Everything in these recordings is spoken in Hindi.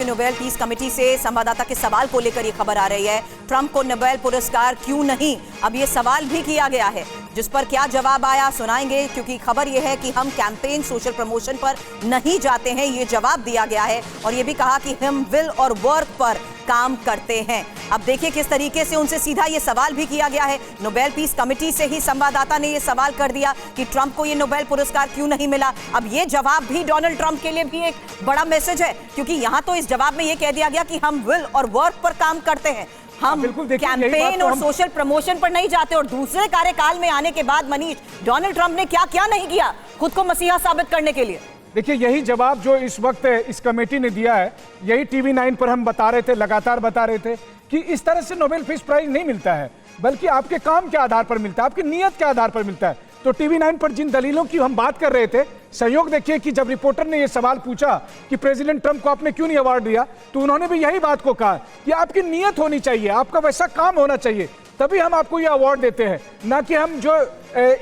नोबेल पीस कमेटी से संवाददाता के सवाल को लेकर ये खबर आ रही है। ट्रंप को नोबेल पुरस्कार क्यों नहीं, अब ये सवाल भी किया गया है, जिस पर क्या जवाब आया सुनाएंगे, क्योंकि खबर ये है कि हम कैंपेन सोशल प्रमोशन पर नहीं जाते हैं, ये जवाब दिया गया है। और ये भी कहा कि हम विल और वर्क पर काम करते हैं। अब देखिए किस तरीके से उनसे सीधा ये सवाल भी किया गया है। नोबेल पीस कमेटी से ही संवाददाता ने ये सवाल कर दिया कि ट्रंप को ये नोबेल पुरस्कार क्यों नहीं मिला। अब ये जवाब भी डोनाल्ड ट्रंप के लिए भी एक बड़ा मैसेज है, क्योंकि यहां तो इस जवाब में ये कह दिया गया कि हम विल और वर्क पर काम करते हैं, हम कैंपेन और सोशल प्रमोशन पर नहीं जाते। और दूसरे कार्यकाल में आने के बाद मनीष, डोनाल्ड ट्रंप ने क्या क्या नहीं किया खुद को मसीहा साबित करने के लिए। देखिए, यही जवाब जो इस वक्त इस कमेटी ने दिया है, यही टीवी 9 पर हम बता रहे थे, लगातार बता रहे थे कि इस तरह से नोबेल पीस प्राइज नहीं मिलता है, बल्कि आपके काम के आधार पर मिलता है, आपकी नीयत के आधार पर मिलता है। तो टीवी 9 पर जिन दलीलों की हम बात कर रहे थे, संयोग देखिए कि जब रिपोर्टर ने यह सवाल पूछा कि प्रेसिडेंट ट्रंप को आपने क्यों नहीं अवार्ड दिया, तो उन्होंने भी यही बात को कहा कि आपकी नीयत होनी चाहिए, आपका वैसा काम होना चाहिए, तभी हम आपको यह अवार्ड देते हैं। ना कि हम जो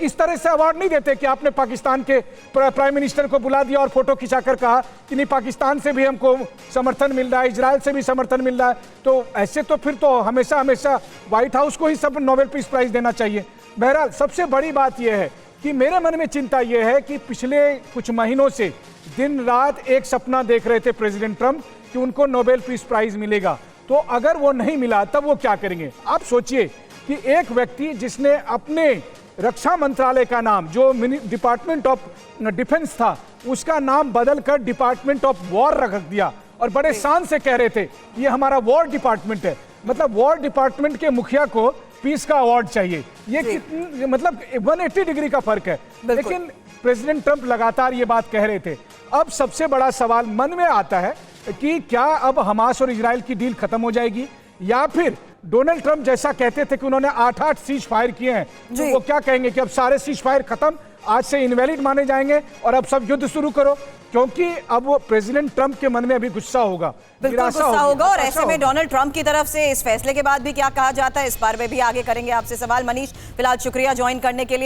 इस तरह से अवार्ड नहीं देते कि आपने पाकिस्तान के प्राइम मिनिस्टर को बुला दिया और फोटो खिंचाकर कहा कि नहीं, पाकिस्तान से भी हमको समर्थन मिल रहा है, इजराइल से भी समर्थन मिल रहा है। तो ऐसे तो फिर तो हमेशा हमेशा व्हाइट हाउस को ही सब नोबेल पीस प्राइज देना चाहिए। बहरहाल सबसे बड़ी बात यह है कि मेरे मन में चिंता यह है कि पिछले कुछ महीनों से दिन रात एक सपना देख रहे थे प्रेसिडेंट ट्रंप कि उनको नोबेल पीस प्राइज मिलेगा। तो अगर वो नहीं मिला तब वो क्या करेंगे। आप सोचिए कि एक व्यक्ति जिसने अपने रक्षा मंत्रालय का नाम, जो डिपार्टमेंट ऑफ डिफेंस था, उसका नाम बदलकर डिपार्टमेंट ऑफ वॉर रख दिया और बड़े शान से कह रहे थे कि ये हमारा वॉर डिपार्टमेंट है। मतलब वॉर डिपार्टमेंट के मुखिया को पीस का अवार्ड चाहिए। ये कितनी, मतलब 180 डिग्री का फर्क है। लेकिन प्रेसिडेंट ट्रंप लगातार ये बात कह रहे थे। अब सबसे बड़ा सवाल मन में आता है कि क्या अब हमास और इजराइल की डील खत्म हो जाएगी, या फिर डोनाल्ड ट्रंप जैसा कहते थे कि उन्होंने 8-8 सीज फायर किए हैं, तो वो क्या कहेंगे कि अब सारे सीज फायर खत्म, आज से इनवैलिड माने जाएंगे और अब सब युद्ध शुरू करो। क्योंकि अब वो प्रेसिडेंट ट्रंप के मन में अभी गुस्सा होगा, बिल्कुल गुस्सा होगा। और ऐसे में डोनाल्ड ट्रंप की तरफ से इस फैसले के बाद भी क्या कहा जाता है, इस बारे में भी आगे करेंगे आपसे सवाल। मनीष, फिलहाल शुक्रिया ज्वाइन करने के लिए।